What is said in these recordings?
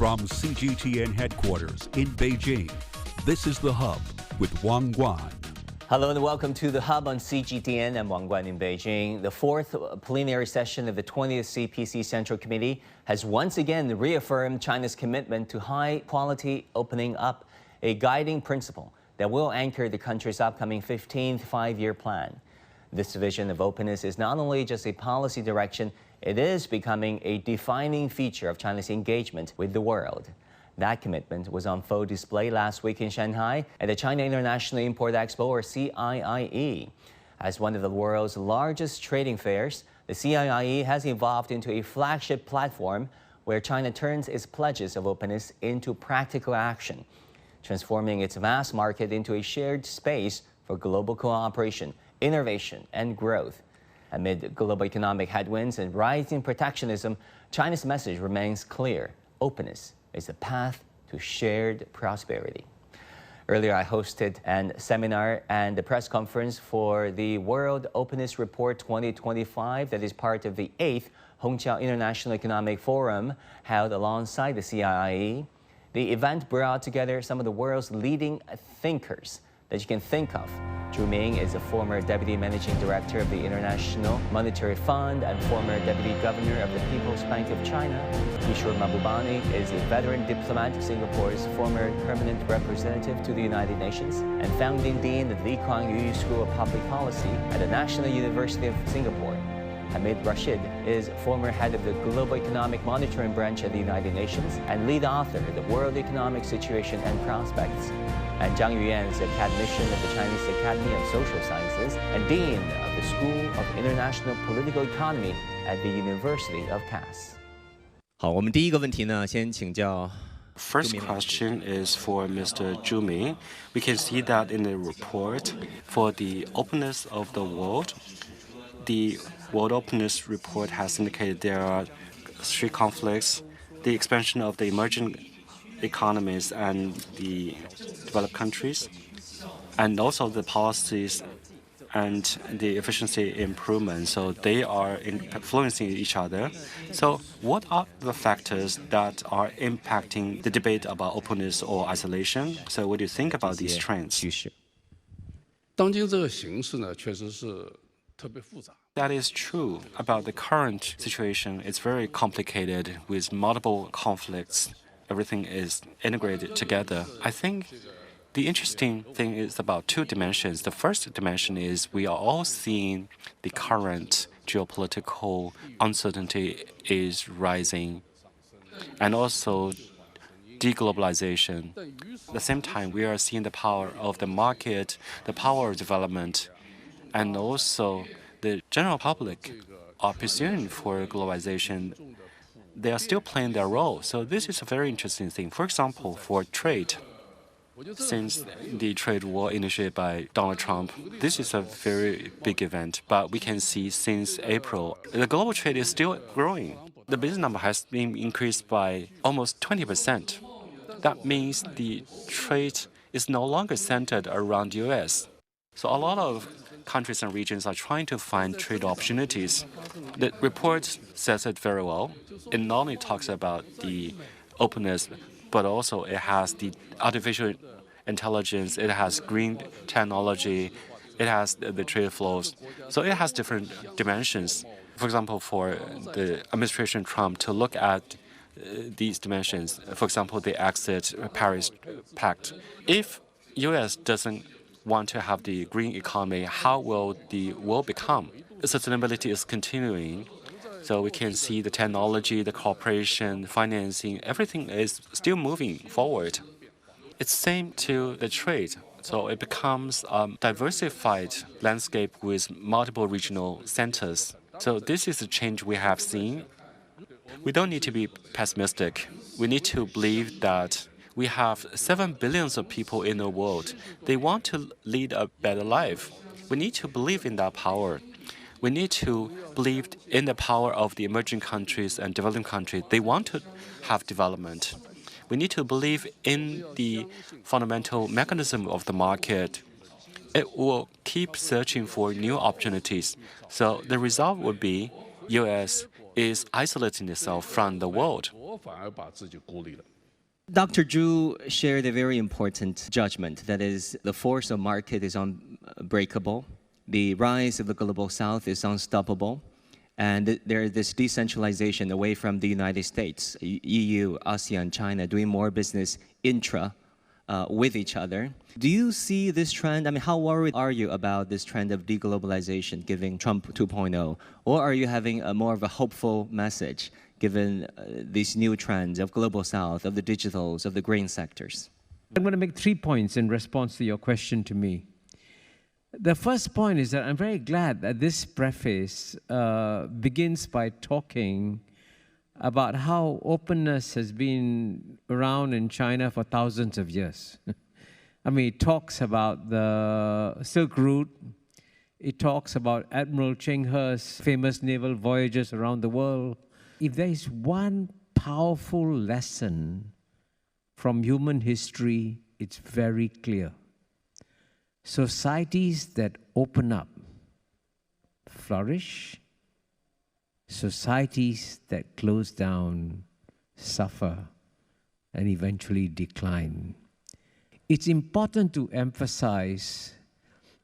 From CGTN headquarters in Beijing, this is The Hub with Wang Guan. Hello and welcome to The Hub on CGTN. I'm Wang Guan in Beijing. The fourth plenary session of the 20th CPC Central Committee has once again reaffirmed China's commitment to high-quality opening up, a guiding principle that will anchor the country's upcoming 15th five-year plan. This vision of openness is not only just a policy direction, it is becoming a defining feature of China's engagement with the world. That commitment was on full display last week in Shanghai at the China International Import Expo, or CIIE. As one of the world's largest trading fairs, the CIIE has evolved into a flagship platform where China turns its pledges of openness into practical action, transforming its vast market into a shared space for global cooperation, innovation, and growth. Amid global economic headwinds and rising protectionism, China's message remains clear: openness is the path to shared prosperity. Earlier, I hosted a seminar and a press conference for the World Openness Report 2025 that is part of the 8th Hongqiao International Economic Forum held alongside the CIIE. The event brought together some of the world's leading thinkers that you can think of. Zhu Min is a former Deputy Managing Director of the International Monetary Fund and former Deputy Governor of the People's Bank of China. Kishore Mahbubani is a veteran diplomat, Singapore's former permanent representative to the United Nations, and founding dean of the Lee Kuan Yew School of Public Policy at the National University of Singapore. Hamid Rashid is former head of the Global Economic Monitoring Branch at the United Nations and lead author of the World Economic Situation and Prospects. And Zhang Yuyan is academician of the Chinese Academy of Social Sciences and dean of the School of International Political Economy at the University of Cass. 好，我们第一个问题呢，先请教。 First question is for Mr. Zhu Min. We can see that in the report for the openness of the World Openness Report has indicated there are three conflicts: the expansion of the emerging economies and the developed countries, and also the policies and the efficiency improvement. So they are influencing each other. So what are the factors that are impacting the debate about openness or isolation? So what do you think about these trends? 当今这个形势呢，确实是特别复杂。 That is true about the current situation. It's very complicated with multiple conflicts. Everything is integrated together. I think the interesting thing is about two dimensions. The first dimension is we are all seeing the current geopolitical uncertainty is rising, and also deglobalization. At the same time, we are seeing the power of the market, the power of development, and also the general public are pursuing for globalization. They are still playing their role. So this is a very interesting thing. For example, for trade, since the trade war initiated by Donald Trump, this is a very big event. But we can see since April, the global trade is still growing. The business number has been increased by almost 20%. That means the trade is no longer centered around the U.S. So a lot of countries and regions are trying to find trade opportunities. The report says it very well. It not only talks about the openness, but also it has the artificial intelligence, it has green technology, it has the trade flows. So it has different dimensions. For example, for the administration Trump to look at these dimensions, for example, the exit Paris Pact. If U.S. doesn't want to have the green economy, how will the world become? Sustainability is continuing, so we can see the technology, the cooperation, financing, everything is still moving forward. It's same to the trade, so it becomes a diversified landscape with multiple regional centers. So this is a change we have seen. We don't need to be pessimistic. We need to believe that we have 7 billion of people in the world. They want to lead a better life. We need to believe in that power. We need to believe in the power of the emerging countries and developing countries. They want to have development. We need to believe in the fundamental mechanism of the market. It will keep searching for new opportunities. So the result would be U.S. is isolating itself from the world. 我反而把自己孤立了。 Dr. Zhu shared a very important judgment. That is, the force of market is unbreakable. The rise of the global south is unstoppable. And there is this decentralization away from the United States, EU, ASEAN, China, doing more business with each other. Do you see this trend? I mean, how worried are you about this trend of deglobalization, given Trump 2.0? Or are you having more of a hopeful message, given these new trends of global south, of the digitals, of the green sectors? I'm going to make 3 points in response to your question to me. The first point is that I'm very glad that this preface begins by talking about how openness has been around in China for thousands of years. I mean, it talks about the Silk Route. It talks about Admiral Cheng He's famous naval voyages around the world. If there is one powerful lesson from human history, it's very clear. Societies that open up flourish. Societies that close down suffer and eventually decline. It's important to emphasize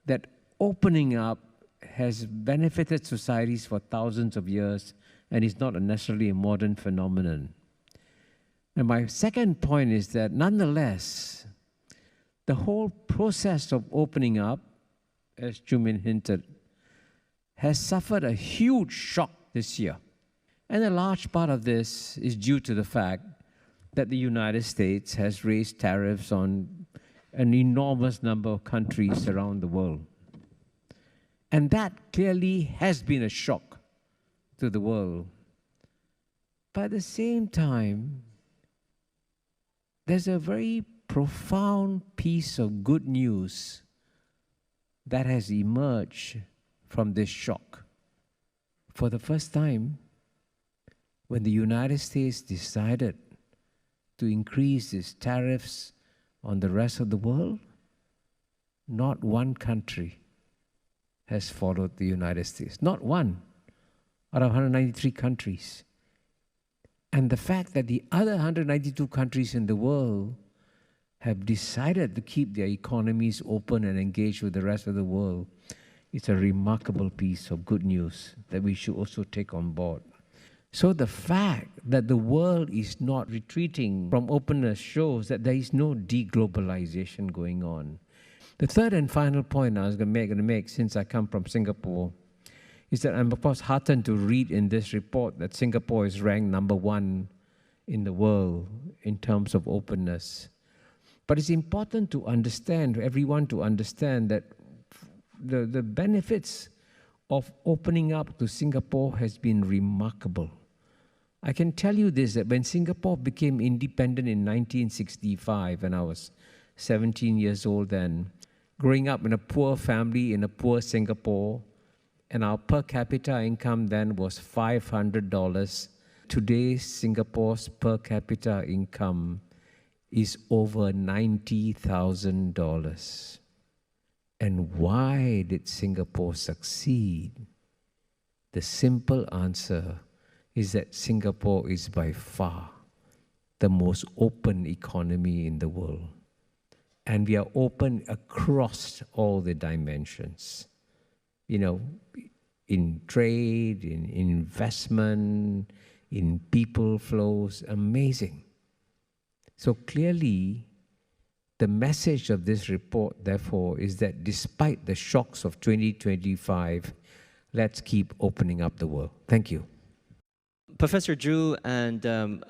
that opening up has benefited societies for thousands of years and is not necessarily a modern phenomenon. And my second point is that nonetheless, the whole process of opening up, as Zhu Min hinted, has suffered a huge shock this year. And a large part of this is due to the fact that the United States has raised tariffs on an enormous number of countries around the world. And that clearly has been a shock to the world. But at the same time, there's a very profound piece of good news that has emerged from this shock. For the first time, when the United States decided to increase its tariffs on the rest of the world, not one country has followed the United States. Not one out of 193 countries. And the fact that the other 192 countries in the world have decided to keep their economies open and engaged with the rest of the world, it's a remarkable piece of good news that we should also take on board. So the fact that the world is not retreating from openness shows that there is no deglobalization going on. The third and final point I was going to make since I come from Singapore is that I'm of course heartened to read in this report that Singapore is ranked #1 in the world in terms of openness. But it's important to understand, everyone to understand that the benefits of opening up to Singapore has been remarkable. I can tell you this, that when Singapore became independent in 1965, and I was 17 years old then, growing up in a poor family in a poor Singapore, and our per capita income then was $500. Today, Singapore's per capita income is over $90,000. And why did Singapore succeed? The simple answer is that Singapore is by far the most open economy in the world. And we are open across all the dimensions. You know, in trade, in investment, in people flows, amazing. So clearly, the message of this report, therefore, is that despite the shocks of 2025, let's keep opening up the world. Thank you. Professor Zhu and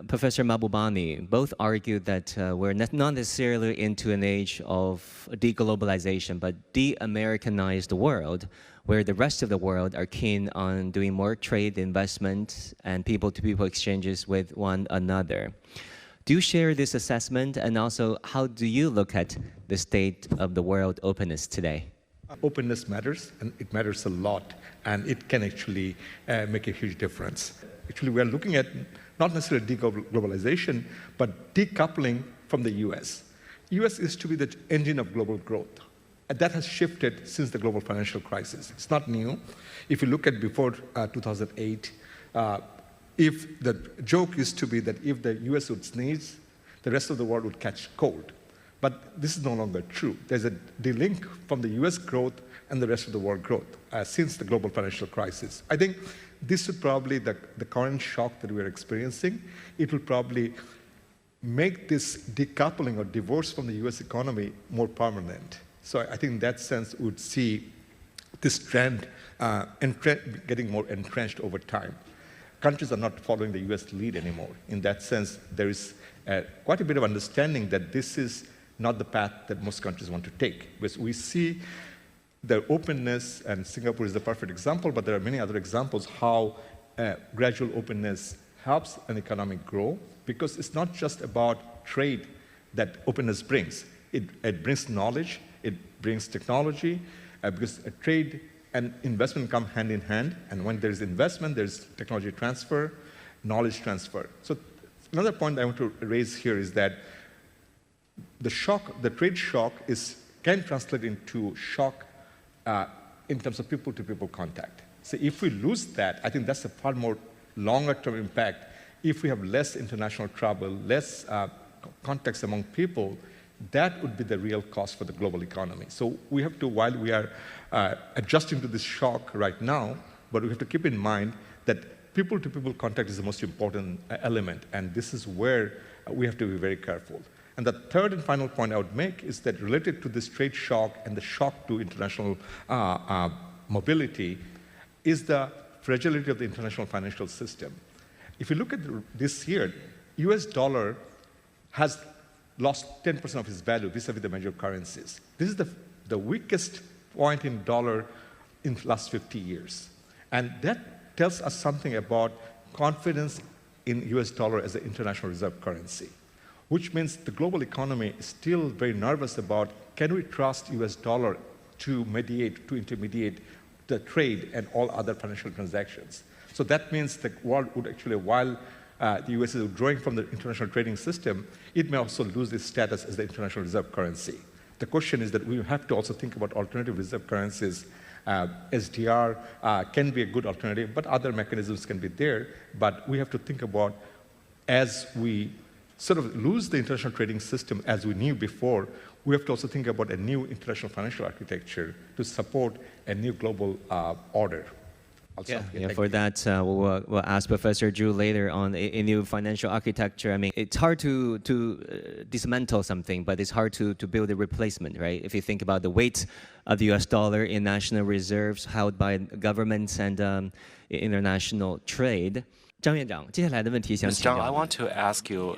Professor Mahbubani both argued that we're not necessarily into an age of deglobalization, but de-Americanized world, where the rest of the world are keen on doing more trade, investment, and people-to-people exchanges with one another. Do you share this assessment, and also how do you look at the state of the world openness today? Openness matters, and it matters a lot, and it can actually make a huge difference. Actually, we are looking at not necessarily deglobalization, but decoupling from the US. US is to be the engine of global growth. And that has shifted since the global financial crisis. It's not new. If you look at before 2008, if the joke used to be that if the US would sneeze, the rest of the world would catch cold. But this is no longer true. There's a delink from the US growth and the rest of the world growth since the global financial crisis. I think this would probably, the current shock that we're experiencing, it will probably make this decoupling or divorce from the US economy more permanent. So I think in that sense, we would see this trend getting more entrenched over time. Countries are not following the US lead anymore. In that sense, there is quite a bit of understanding that this is not the path that most countries want to take. Because we see the openness, and Singapore is the perfect example, but there are many other examples how gradual openness helps an economy grow, because it's not just about trade that openness brings. It brings knowledge, it brings technology, because trade and investment come hand in hand, and when there's investment, there's technology transfer, knowledge transfer. So another point I want to raise here is that the trade shock can translate into shock in terms of people-to-people contact. So if we lose that, I think that's a far more longer-term impact. If we have less international travel, less contacts among people, that would be the real cost for the global economy. So we have to, while we are adjusting to this shock right now, but we have to keep in mind that people-to-people contact is the most important element, and this is where we have to be very careful. And the third and final point I would make is that related to this trade shock and the shock to international mobility is the fragility of the international financial system. If you look at this year, US dollar has lost 10% of its value vis-a-vis the major currencies. This is the weakest point in dollar in the last 50 years. And that tells us something about confidence in US dollar as an international reserve currency, which means the global economy is still very nervous about, can we trust US dollar to intermediate the trade and all other financial transactions? So that means the world would actually, while the US is withdrawing from the international trading system, it may also lose its status as the international reserve currency. The question is that we have to also think about alternative reserve currencies. SDR can be a good alternative, but other mechanisms can be there. But we have to think about, as we sort of lose the international trading system as we knew before, we have to also think about a new international financial architecture to support a new global order. For that, we'll ask Professor Zhu later on a new financial architecture. I mean, it's hard to dismantle something, but it's hard to build a replacement, right? If you think about the weight of the US dollar in national reserves held by governments and international trade. Zhang Zhang, I want to ask you,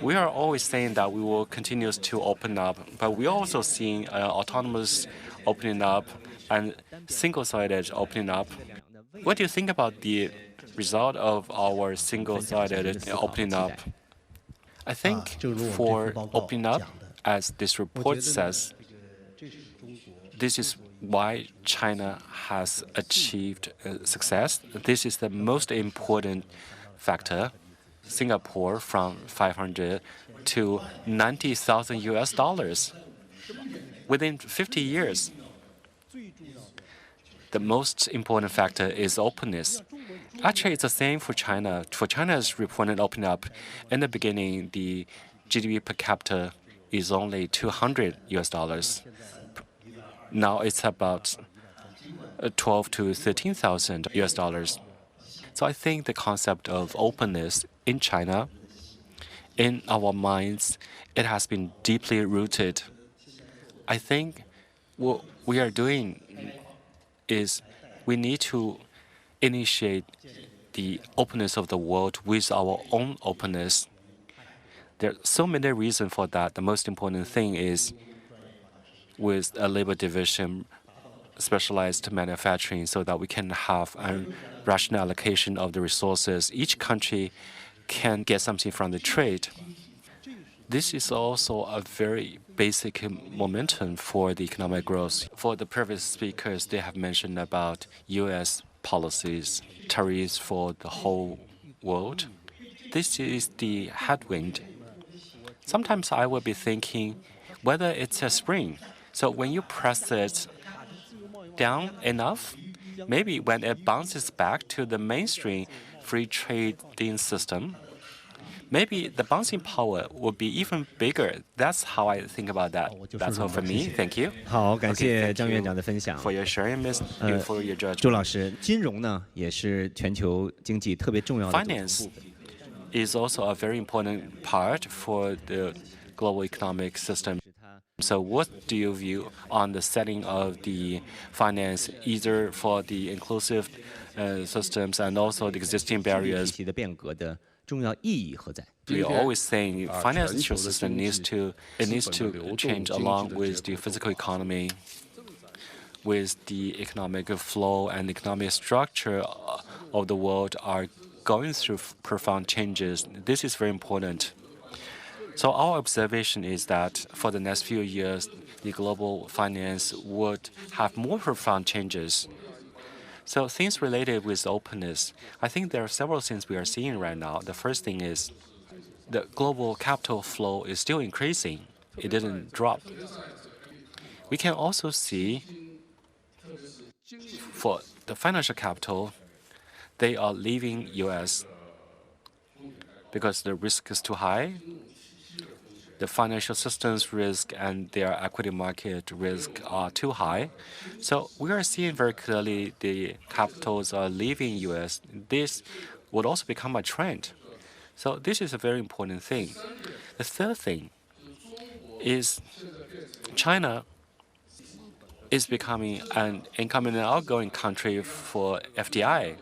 we are always saying that we will continue to open up, but we're also seeing autonomous opening up and single-sided opening up. What do you think about the result of our single-sided opening up? I think for opening up, as this report says, this is why China has achieved success. This is the most important factor. Singapore from 500 to 90,000 US dollars within 50 years. The most important factor is openness. Actually, it's the same for China. For China's reported opening up, in the beginning, the GDP per capita is only 200 US dollars. Now it's about 12 to 13,000 US dollars. So I think the concept of openness in China, in our minds, it has been deeply rooted. I think what we are doing is we need to initiate the openness of the world with our own openness. There are so many reasons for that. The most important thing is with a labor division, specialized manufacturing, so that we can have a rational allocation of the resources. Each country can get something from the trade. This is also a very basic momentum for the economic growth. For the previous speakers, they have mentioned about U.S. policies, tariffs for the whole world. This is the headwind. Sometimes I will be thinking whether it's a spring. So when you press it down enough, maybe when it bounces back to the mainstream free trading system, maybe the bouncing power will be even bigger. That's how I think about that. That's all for me. Thank you. 好，感谢 Okay, 张 thank 院 you 长的分享。 for your sharing, Miss, for your 朱 judgment. 老师，金融呢也是全球经济特别重要的组成 Finance 部分。 is also a very important part for the global economic system. So what do you view on the setting of the finance, either for the inclusive systems and also the existing 体 barriers? 系的变革的重要意义何在？ We are always saying financial system needs to change along with the physical economy, with the economic flow and economic structure of the world are going through profound changes. This is very important. So our observation is that for the next few years, the global finance would have more profound changes. So things related with openness, I think there are several things we are seeing right now. The first thing is the global capital flow is still increasing. It didn't drop. We can also see for the financial capital, they are leaving US because the risk is too high. The financial systems risk and their equity market risk are too high. So we are seeing very clearly the capitals are leaving US. This would also become a trend. So this is a very important thing. The third thing is China is becoming an incoming and outgoing country for FDI.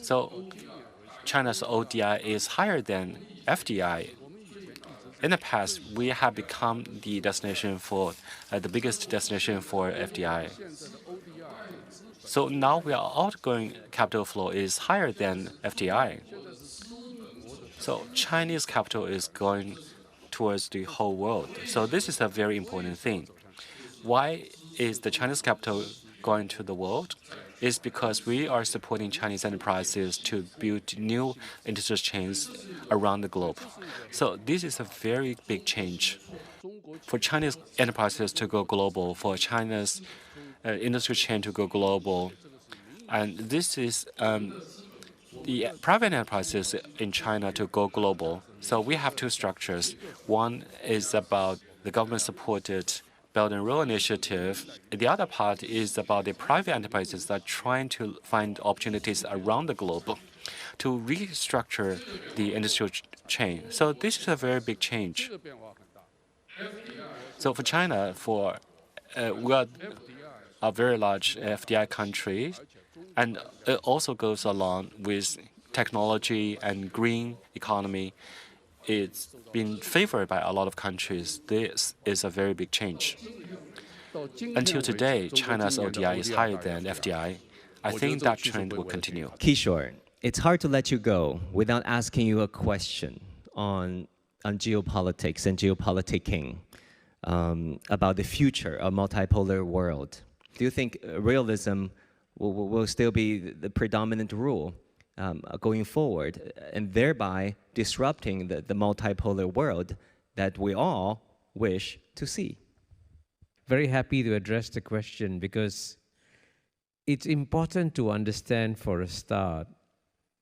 So China's ODI is higher than FDI. In the past, we have become the destination for the biggest destination for FDI. So now our outgoing capital flow is higher than FDI. So Chinese capital is going towards the whole world. So this is a very important thing. Why is the Chinese capital going to the world? It's because we are supporting Chinese enterprises to build new industrial chains around the globe. So this is a very big change. For Chinese enterprises to go global, for China's industry chain to go global, and this is the private enterprises in China to go global. So we have two structures. One is about the government-supported Belt and Road Initiative. The other part is about the private enterprises that are trying to find opportunities around the globe to restructure the industrial chain. So this is a very big change. So for China, we are a very large FDI country, and it also goes along with technology and green economy. It's been favored by a lot of countries. This is a very big change. Until today, China's ODI is higher than FDI. I think that trend will continue. Kishore, it's hard to let you go without asking you a question on geopolitics and geopoliticking, about the future of multipolar world. Do you think realism will still be the predominant rule going forward, and thereby disrupting the multipolar world that we all wish to see? Very happy to address the question, because it's important to understand for a start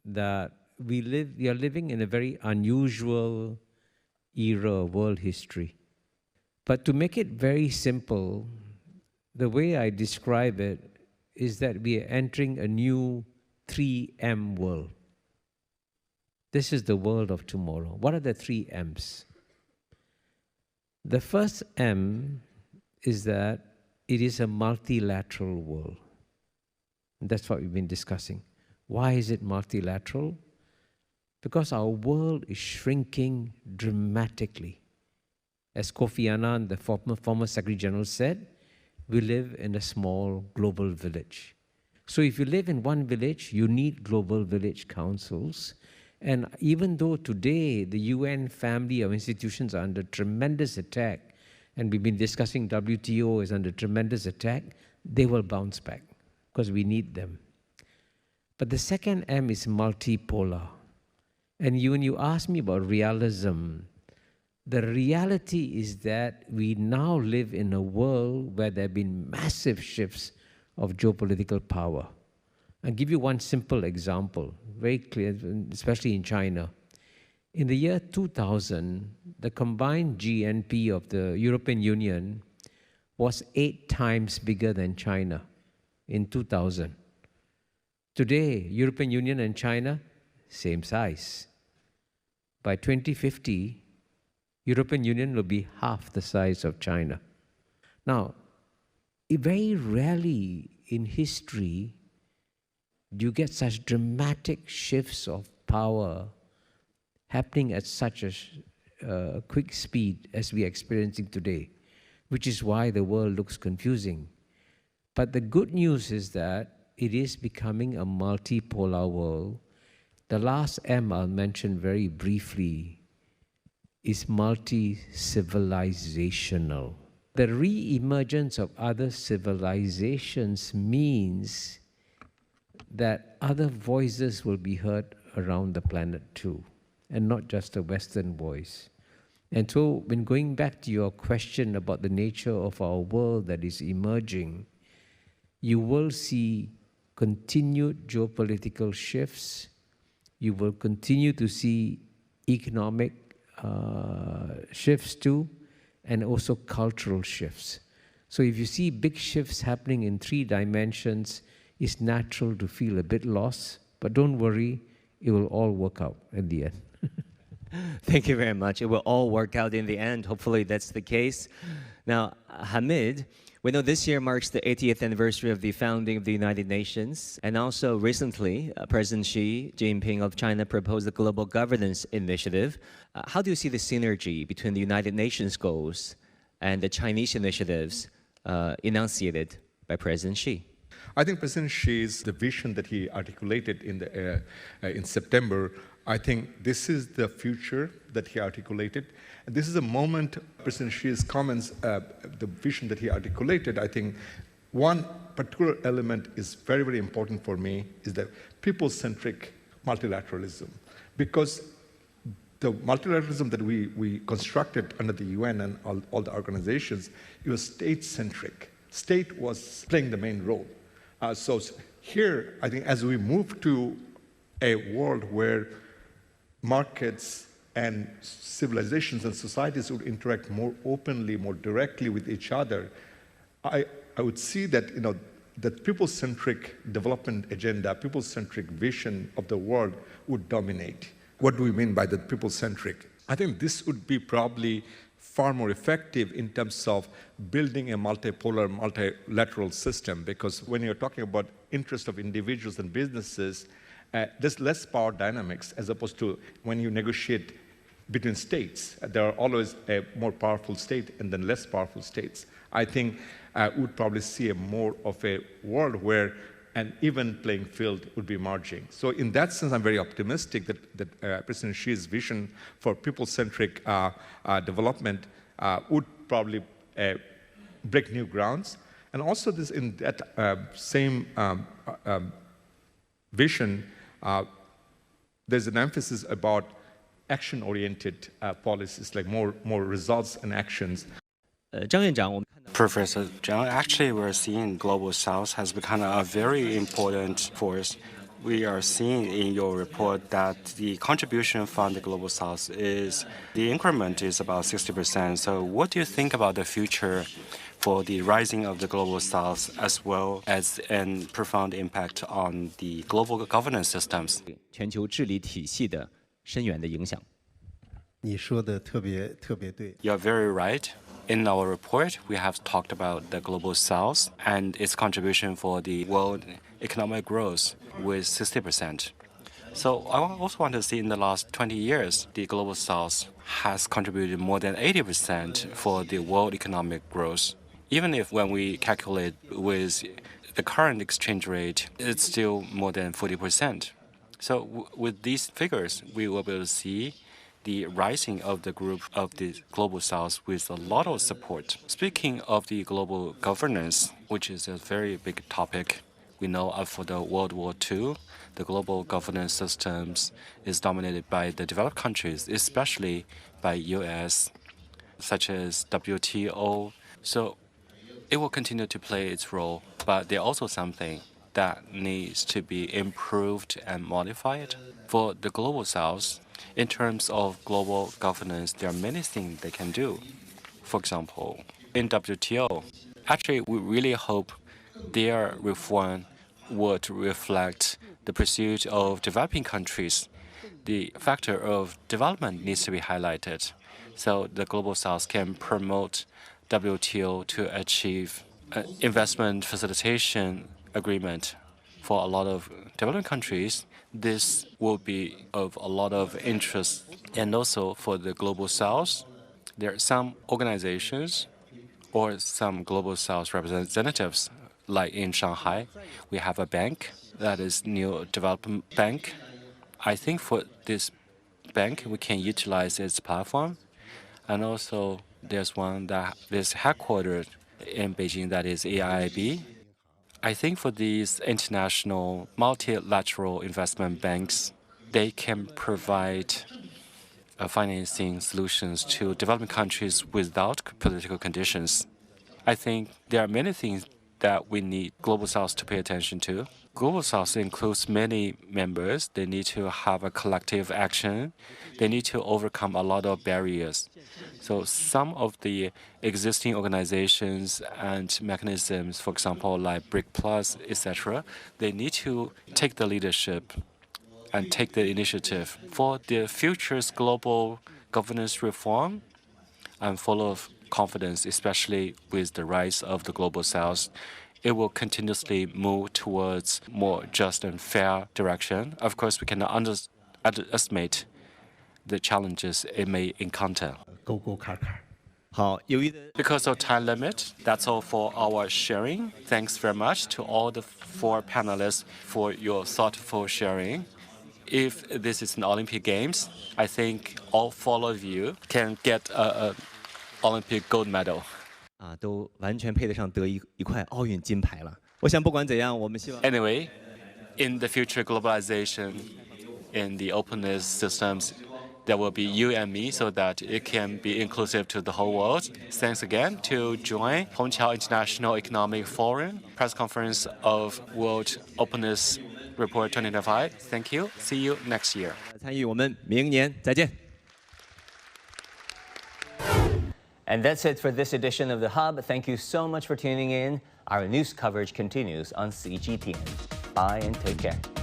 that we are living in a very unusual era of world history. But to make it very simple, the way I describe it is that we are entering a new 3M world. This is the world of tomorrow. What are the 3 M's? The first M is that it is a multilateral world. And that's what we've been discussing. Why is it multilateral? Because our world is shrinking dramatically. As Kofi Annan, the former Secretary General, said, we live in a small global village. So if you live in one village, you need global village councils. And even though today the UN family of institutions are under tremendous attack, and we've been discussing WTO is under tremendous attack, they will bounce back because we need them. But the second M is multipolar. And when you ask me about realism, the reality is that we now live in a world where there have been massive shifts of geopolitical power. I'll give you one simple example, very clear, especially in China. In the year 2000, the combined GNP of the European Union was 8 times bigger than China in 2000. Today, European Union and China, same size. By 2050, European Union will be half the size of China. Now, very rarely in history do you get such dramatic shifts of power happening at such a quick speed as we are experiencing today, which is why the world looks confusing. But the good news is that it is becoming a multipolar world. The last M I'll mention very briefly is multi-civilizational. The re-emergence of other civilizations means that other voices will be heard around the planet too, and not just a Western voice. And so when going back to your question about the nature of our world that is emerging, you will see continued geopolitical shifts. You will continue to see economic shifts too, and also cultural shifts. So if you see big shifts happening in 3 dimensions, it's natural to feel a bit lost, but don't worry, it will all work out in the end. Thank you very much. It will all work out in the end. Hopefully that's the case. Now, Hamid, we know this year marks the 80th anniversary of the founding of the United Nations. And also recently, President Xi Jinping of China proposed the Global Governance Initiative. How do you see the synergy between the United Nations goals and the Chinese initiatives enunciated by President Xi? I think President Xi's the vision that he articulated in September, I think this is the future that he articulated. And this is a moment, President Xi's comments, the vision that he articulated, I think one particular element is very, very important for me, is the people-centric multilateralism. Because the multilateralism that we constructed under the UN and all the organizations, it was state-centric. State was playing the main role. So here, I think as we move to a world where markets and civilizations and societies would interact more openly, more directly with each other, I would see that, that people-centric development agenda, people-centric vision of the world would dominate. What do we mean by the people-centric? I think this would be probably far more effective in terms of building a multipolar, multilateral system, because when you're talking about interest of individuals and businesses, there's less power dynamics as opposed to when you negotiate between states. There are always a more powerful state and then less powerful states. I think we'd probably see more of a world where an even playing field would be emerging. So in that sense, I'm very optimistic that President Xi's vision for people-centric development would probably break new grounds. And also this, in that same vision, there's an emphasis about action-oriented policies, like more results and actions. Professor Zhang, actually we're seeing Global South has become a very important force. We are seeing in your report that the contribution from the Global South the increment is about 60%. So what do you think about the future for the rising of the Global South as well as a profound impact on the global governance systems? 全球治理体系的深远的影响。你说的特别对。 You're very right. In our report, we have talked about the Global South and its contribution for the world economic growth with 60%. So I also want to see in the last 20 years, the Global South has contributed more than 80% for the world economic growth. Even if when we calculate with the current exchange rate, it's still more than 40%. So with these figures, we will be able to see the rising of the group of the Global South with a lot of support. Speaking of the global governance, which is a very big topic, we know for the World War II, the global governance systems is dominated by the developed countries, especially by US, such as WTO. So it will continue to play its role, but there's also something that needs to be improved and modified. For the Global South, in terms of global governance, there are many things they can do. For example, in WTO, actually, we really hope their reform would reflect the pursuit of developing countries. The factor of development needs to be highlighted, so the Global South can promote WTO to achieve an investment facilitation agreement for a lot of developing countries. This will be of a lot of interest. And also for the Global South, there are some organizations or some Global South representatives, like in Shanghai, we have a bank that is New Development Bank. I think for this bank, we can utilize its platform. And also, there's one that is headquartered in Beijing, that is CIIE. I think for these international multilateral investment banks, they can provide financing solutions to developing countries without political conditions. I think there are many things that we need Global South to pay attention to. Global South includes many members. They need to have a collective action. They need to overcome a lot of barriers. So some of the existing organizations and mechanisms, for example, like BRIC Plus, etc., they need to take the leadership and take the initiative. For the future's global governance reform, I'm full of confidence, especially with the rise of the Global South. It will continuously move towards more just and fair direction. Of course, we cannot underestimate the challenges it may encounter. Because of time limit, that's all for our sharing. Thanks very much to all the 4 panelists for your thoughtful sharing. If this is an Olympic Games, I think all 4 of you can get an Olympic gold medal. 都完全配得上得一块奥运金牌了。我想不管怎样，我们希望。Anyway, in the future globalization, in the openness systems, there will be you and me so that it can be inclusive to the whole world. Thanks again to join Hongqiao International Economic Forum press conference of World Openness Report 2025. Thank you. See you next year. 参与，我们明年再见。 And that's it for this edition of The Hub. Thank you so much for tuning in. Our news coverage continues on CGTN. Bye and take care.